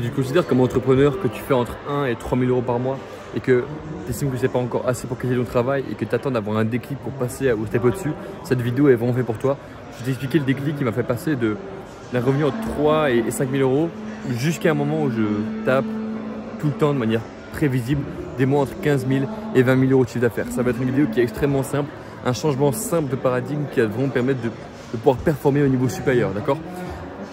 Si tu considères comme entrepreneur que tu fais entre 1 et 3 000 € par mois et que tu estimes que c'est pas encore assez pour quitter ton travail et que tu attends d'avoir un déclic pour passer au step au-dessus, cette vidéo est vraiment faite pour toi. Je vais t'expliquer le déclic qui m'a fait passer d'un revenu entre 3 et 5 000 € jusqu'à un moment où je tape tout le temps de manière prévisible des mois entre 15 000 et 20 000 € de chiffre d'affaires. Ça va être une vidéo qui est extrêmement simple, un changement simple de paradigme qui va vraiment permettre de pouvoir performer au niveau supérieur, d'accord?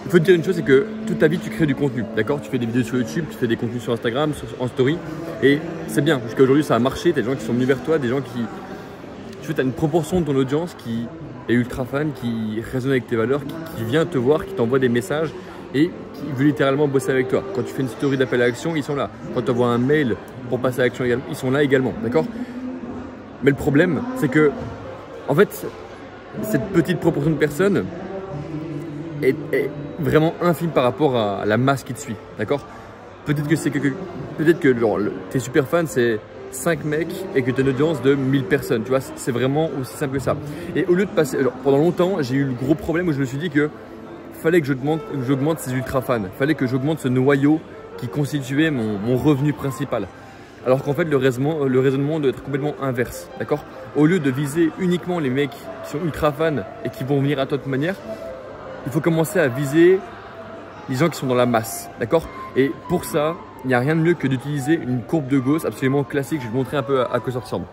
Il faut te dire une chose, c'est que toute ta vie tu crées du contenu, d'accord? Tu fais des vidéos sur YouTube, tu fais des contenus sur Instagram, en story, et c'est bien, jusqu'à aujourd'hui ça a marché, tu as des gens qui sont venus vers toi, des gens qui… Tu as une proportion de ton audience qui est ultra fan, qui résonne avec tes valeurs, qui vient te voir, qui t'envoie des messages et qui veut littéralement bosser avec toi. Quand tu fais une story d'appel à l'action, ils sont là. Quand tu envoies un mail pour passer à l'action, ils sont là également, d'accord? Mais le problème, c'est que, en fait, cette petite proportion de personnes est vraiment infime par rapport à la masse qui te suit, d'accord? Peut-être que tes super fans, c'est 5 mecs et que tu as une audience de 1000 personnes, tu vois, c'est vraiment aussi simple que ça. Et au lieu de passer, pendant longtemps, j'ai eu le gros problème où je me suis dit que fallait que j'augmente ces ultra fans, fallait que j'augmente ce noyau qui constituait mon revenu principal. Alors qu'en fait, le raisonnement doit être complètement inverse, d'accord? Au lieu de viser uniquement les mecs qui sont ultra fans et qui vont venir à toi de toute manière, il faut commencer à viser les gens qui sont dans la masse, d'accord? Et pour ça, il n'y a rien de mieux que d'utiliser une courbe de Gauss absolument classique. Je vais vous montrer un peu à quoi ça ressemble.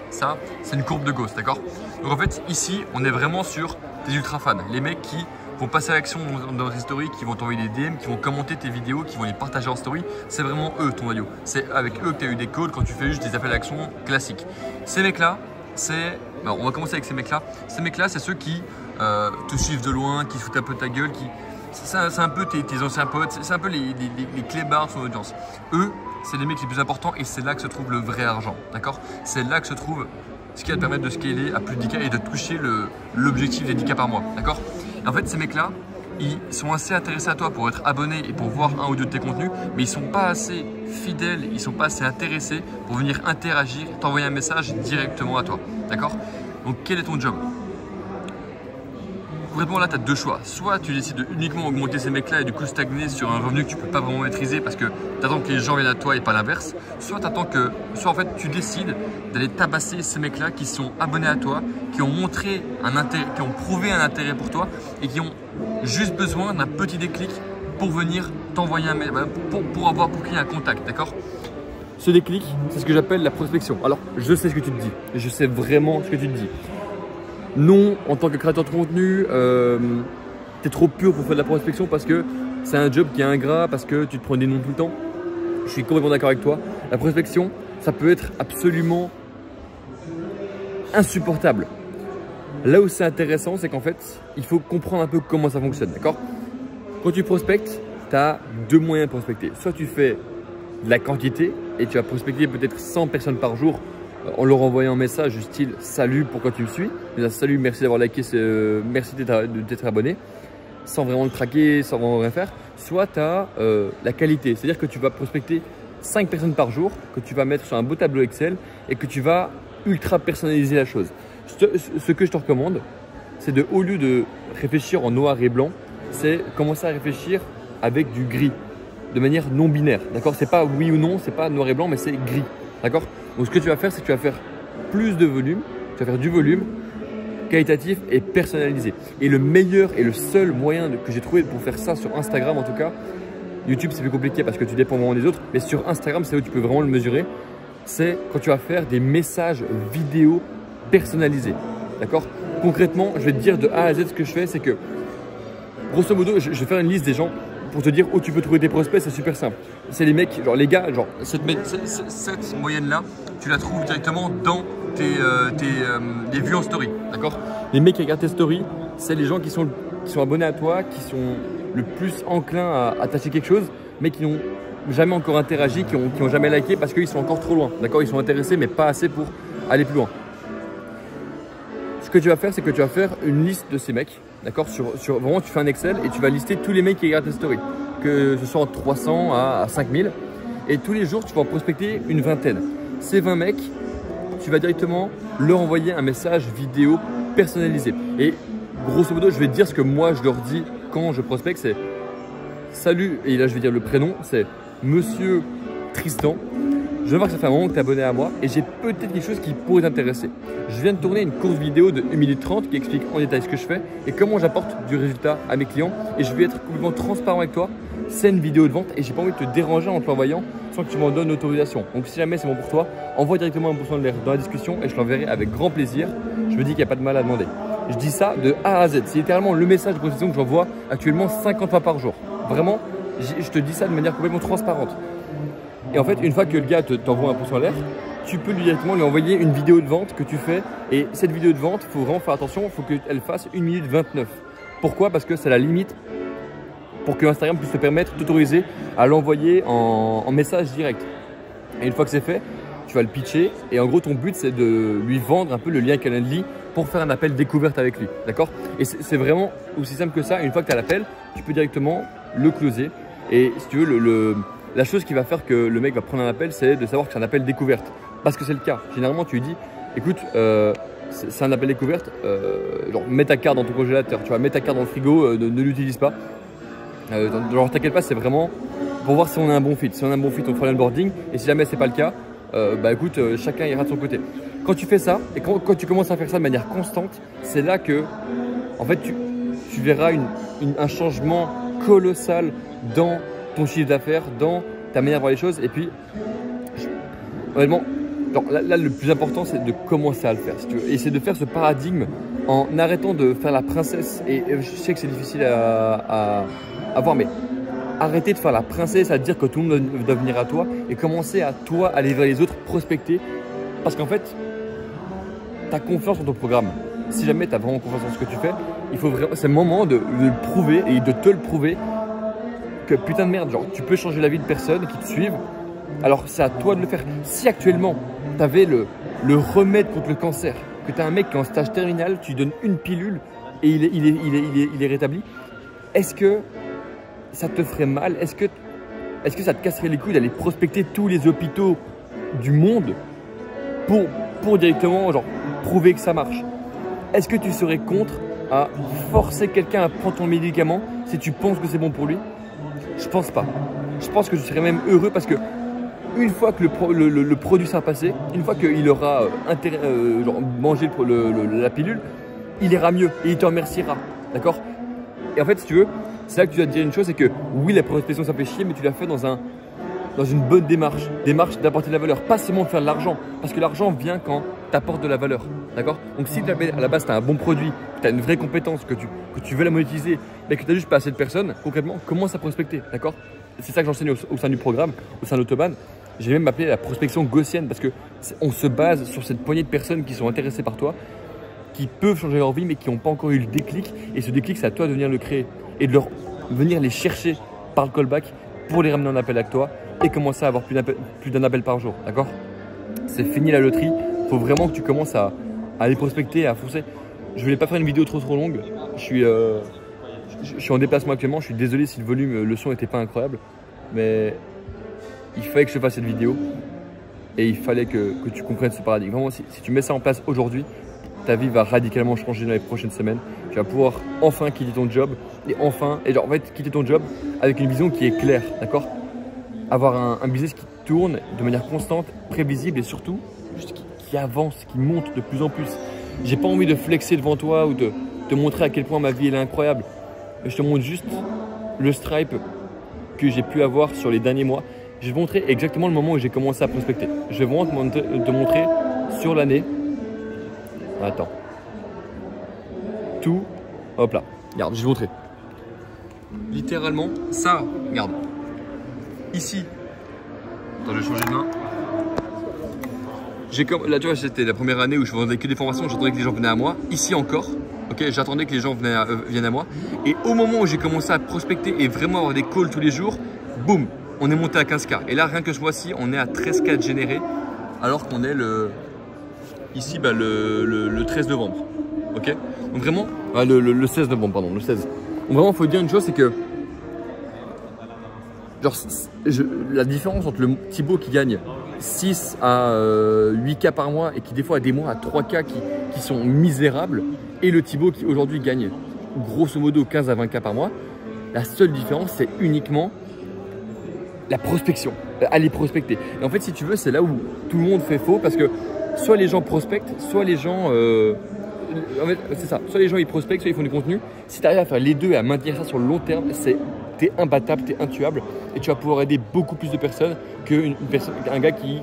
Ça, c'est une courbe de Gauss, d'accord? Donc en fait, ici, on est vraiment sur des ultra fans, les mecs qui vont passer à l'action dans tes stories, qui vont t'envoyer des DM, qui vont commenter tes vidéos, qui vont les partager en story. C'est vraiment eux ton noyau. C'est avec eux que tu as eu des calls quand tu fais juste des appels à l'action classiques. Ces mecs-là, on va commencer avec ces mecs-là. Ces mecs-là, c'est ceux qui te suivent de loin, qui foutent un peu ta gueule, c'est un peu tes anciens potes, c'est un peu les clébards de son audience. Eux, c'est les mecs les plus importants et c'est là que se trouve le vrai argent, d'accord? C'est là que se trouve ce qui va te permettre de scaler à plus de 10K et de toucher l'objectif des 10K par mois, d'accord? En fait, ces mecs-là, ils sont assez intéressés à toi pour être abonnés et pour voir un ou deux de tes contenus, mais ils ne sont pas assez fidèles, ils ne sont pas assez intéressés pour venir interagir, t'envoyer un message directement à toi, d'accord? Donc, quel est ton job? Concrètement, là, tu as deux choix. Soit tu décides de uniquement augmenter ces mecs-là et du coup stagner sur un revenu que tu ne peux pas vraiment maîtriser parce que tu attends que les gens viennent à toi et pas l'inverse. Soit en fait, tu décides d'aller tabasser ces mecs-là qui sont abonnés à toi, qui ont montré un intérêt, qui ont prouvé un intérêt pour toi et qui ont juste besoin d'un petit déclic pour venir t'envoyer un mail, pour qu'il y ait un contact, d'accord? Ce déclic, c'est ce que j'appelle la prospection. Alors, je sais ce que tu te dis. Je sais vraiment ce que tu te dis. Non, en tant que créateur de contenu, tu es trop pur pour faire de la prospection parce que c'est un job qui est ingrat, parce que tu te prends des noms tout le temps. Je suis complètement d'accord avec toi. La prospection, ça peut être absolument insupportable. Là où c'est intéressant, c'est qu'en fait, il faut comprendre un peu comment ça fonctionne, d'accord? Quand tu prospectes, tu as deux moyens de prospecter. Soit tu fais de la quantité et tu vas prospecter peut-être 100 personnes par jour en leur envoyant un message du style « Salut, pourquoi tu me suis ?» Salut, merci d'avoir liké, merci de t'être abonné, sans vraiment le traquer, sans vraiment rien faire. Soit tu as la qualité, c'est-à-dire que tu vas prospecter 5 personnes par jour, que tu vas mettre sur un beau tableau Excel et que tu vas ultra personnaliser la chose. Ce que je te recommande, c'est au lieu de réfléchir en noir et blanc, c'est commencer à réfléchir avec du gris, de manière non binaire, d'accord? C'est pas oui ou non, c'est pas noir et blanc, mais c'est gris, d'accord? Donc ce que tu vas faire, c'est que tu vas faire plus de volume, tu vas faire du volume qualitatif et personnalisé. Et le meilleur et le seul moyen que j'ai trouvé pour faire ça sur Instagram en tout cas, YouTube c'est plus compliqué parce que tu dépends vraiment des autres, mais sur Instagram c'est où tu peux vraiment le mesurer, c'est quand tu vas faire des messages vidéo personnalisés, d'accord? Concrètement, je vais te dire de A à Z ce que je fais, c'est que grosso modo, je vais faire une liste des gens pour te dire où tu peux trouver tes prospects, c'est super simple. C'est les mecs, genre les gars, genre cette moyenne-là, tu la trouves directement dans tes vues en story, d'accord? Les mecs qui regardent tes stories, c'est les gens qui sont abonnés à toi, qui sont le plus enclins à tâcher quelque chose, mais qui n'ont jamais encore interagi, qui ont jamais liké parce qu'ils sont encore trop loin, d'accord? Ils sont intéressés, mais pas assez pour aller plus loin. Ce que tu vas faire, c'est que tu vas faire une liste de ces mecs, d'accord? Vraiment, tu fais un Excel et tu vas lister tous les mecs qui regardent tes stories, que ce soit entre 300 à 5000. Et tous les jours, tu vas en prospecter une vingtaine. Ces 20 mecs, tu vas directement leur envoyer un message vidéo personnalisé. Et grosso modo, je vais te dire ce que moi, je leur dis quand je prospecte, c'est salut, et là je vais dire le prénom, c'est Monsieur Tristan. Je vois que ça fait un moment que tu es abonné à moi et j'ai peut-être quelque chose qui pourrait t'intéresser. Je viens de tourner une courte vidéo de 1 minute 30 qui explique en détail ce que je fais et comment j'apporte du résultat à mes clients. Et je vais être complètement transparent avec toi. C'est une vidéo de vente et j'ai pas envie de te déranger en te l'envoyant sans que tu m'en donnes l'autorisation. Donc si jamais c'est bon pour toi, envoie directement un pouce en l'air dans la discussion et je l'enverrai avec grand plaisir. Je me dis qu'il n'y a pas de mal à demander. Je dis ça de A à Z. C'est littéralement le message de prospection que j'envoie actuellement 50 fois par jour. Vraiment, je te dis ça de manière complètement transparente. Et en fait, une fois que le gars t'envoie un pouce en l'air, tu peux directement lui envoyer une vidéo de vente que tu fais. Et cette vidéo de vente, il faut vraiment faire attention, il faut qu'elle fasse 1 minute 29. Pourquoi? Parce que c'est la limite pour que Instagram puisse te permettre, t'autoriser à l'envoyer en message direct. Et une fois que c'est fait, tu vas le pitcher. Et en gros, ton but, c'est de lui vendre un peu le lien Calendly pour faire un appel découverte avec lui. D'accord? Et c'est vraiment aussi simple que ça. Une fois que tu as l'appel, tu peux directement le closer. Et si tu veux, la chose qui va faire que le mec va prendre un appel, c'est de savoir que c'est un appel découverte. Parce que c'est le cas. Généralement, tu lui dis, écoute, c'est un appel découverte, genre mets ta carte dans ton congélateur, tu vois, mets ta carte dans le frigo, ne l'utilise pas. Genre t'inquiète pas, c'est vraiment pour voir si on a un bon fit. Si on a un bon fit, on fera l'onboarding. Et si jamais c'est pas le cas, bah écoute, chacun ira de son côté. Quand tu fais ça, et quand tu commences à faire ça de manière constante, c'est là que, en fait, tu verras un changement colossal dans ton chiffre d'affaires, dans ta manière de voir les choses. Et puis, honnêtement, là, le plus important, c'est de commencer à le faire. Si tu veux. Et c'est de faire ce paradigme en arrêtant de faire la princesse. Et je sais que c'est difficile à voir, mais arrêtez de faire la princesse, à dire que tout le monde doit venir à toi et commencer à toi aller vers les autres, prospecter. Parce qu'en fait, tu as confiance en ton programme. Si jamais tu as vraiment confiance en ce que tu fais, c'est le moment de le prouver et de te le prouver. Que putain de merde, genre tu peux changer la vie de personnes qui te suivent, alors c'est à toi de le faire. Si actuellement tu avais le remède contre le cancer, que tu as un mec qui est en stage terminal, tu lui donnes une pilule et il est rétabli, est-ce que ça te ferait mal? Est-ce que ça te casserait les couilles d'aller prospecter tous les hôpitaux du monde pour directement genre prouver que ça marche? Est-ce que tu serais contre à forcer quelqu'un à prendre ton médicament si tu penses que c'est bon pour lui? Je pense pas. Je pense que je serais même heureux parce que une fois que le produit sera passé, une fois qu'il aura mangé la pilule, il ira mieux et il te remerciera. D'accord? Et en fait, si tu veux, c'est là que tu dois te dire une chose, c'est que oui, la prospection ça fait chier, mais tu l'as fait dans une bonne démarche d'apporter de la valeur, pas seulement de faire de l'argent, parce que l'argent vient quand tu apportes de la valeur. D'accord? Donc si à la base tu as un bon produit, que tu as une vraie compétence, que tu veux la monétiser, mais que tu n'as juste pas assez de personnes, concrètement, commence à prospecter. D'accord? C'est ça que j'enseigne au sein du programme, au sein d'Autoban. J'ai même appelé la prospection gaussienne parce qu'on se base sur cette poignée de personnes qui sont intéressées par toi, qui peuvent changer leur vie mais qui n'ont pas encore eu le déclic. Et ce déclic, c'est à toi de venir le créer et de venir les chercher par le callback pour les ramener en appel avec toi et commencer à avoir plus d'un appel par jour. D'accord? C'est fini la loterie. Il faut vraiment que tu commences à aller prospecter, à foncer. Je ne voulais pas faire une vidéo trop longue. Je suis en déplacement actuellement. Je suis désolé si le son n'était pas incroyable. Mais il fallait que je fasse cette vidéo. Et il fallait que tu comprennes ce paradigme. Vraiment, si tu mets ça en place aujourd'hui, ta vie va radicalement changer dans les prochaines semaines. Tu vas pouvoir enfin quitter ton job. Quitter ton job avec une vision qui est claire. D'accord? Avoir un business qui tourne de manière constante, prévisible et surtout juste qui avance, qui monte de plus en plus. J'ai pas envie de flexer devant toi ou de te montrer à quel point ma vie est incroyable. Je te montre juste le stripe que j'ai pu avoir sur les derniers mois. Je vais te montrer exactement le moment où j'ai commencé à prospecter. Je vais vraiment te montrer sur l'année. Attends. Tout. Hop là. Regarde, je vais te montrer. Littéralement, ça, regarde. Ici. Attends, je vais changer de main. Là, tu vois, c'était la première année où je vendais que des formations. J'attendais que les gens venaient à moi. Ici encore. Ok, j'attendais que les gens viennent à moi. Et au moment où j'ai commencé à prospecter et vraiment avoir des calls tous les jours, boum, on est monté à 15K. Et là, rien que ce mois-ci, on est à 13K de générés. Alors qu'on est le 13 novembre. Ok? Donc vraiment, le 16 novembre, pardon, le 16. Donc vraiment, il faut dire une chose, c'est que genre, la différence entre le Thibaut qui gagne 6 à 8K par mois et qui des fois a des mois à 3K qui sont misérables et le Thibaut qui aujourd'hui gagne grosso modo 15 à 20K par mois, La seule différence, c'est uniquement la prospection, aller prospecter. Et en fait, si tu veux, c'est là où tout le monde fait faux parce que soit les gens prospectent, soit les gens… en fait, c'est ça, soit les gens ils prospectent, soit ils font du contenu. Si tu arrives à faire les deux et à maintenir ça sur le long terme, t'es imbattable, t'es intuable et tu vas pouvoir aider beaucoup plus de personnes qu'un gars qui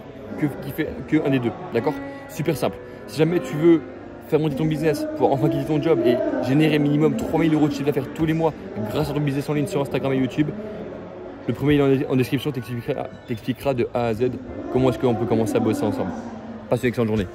fait qu'un des deux. D'accord? Super simple. Si jamais tu veux faire monter ton business pour enfin quitter ton job et générer minimum 3000 € de chiffre d'affaires tous les mois grâce à ton business en ligne sur Instagram et YouTube, le premier lien en description t'expliquera de A à Z comment est-ce qu'on peut commencer à bosser ensemble. Passe une excellente journée.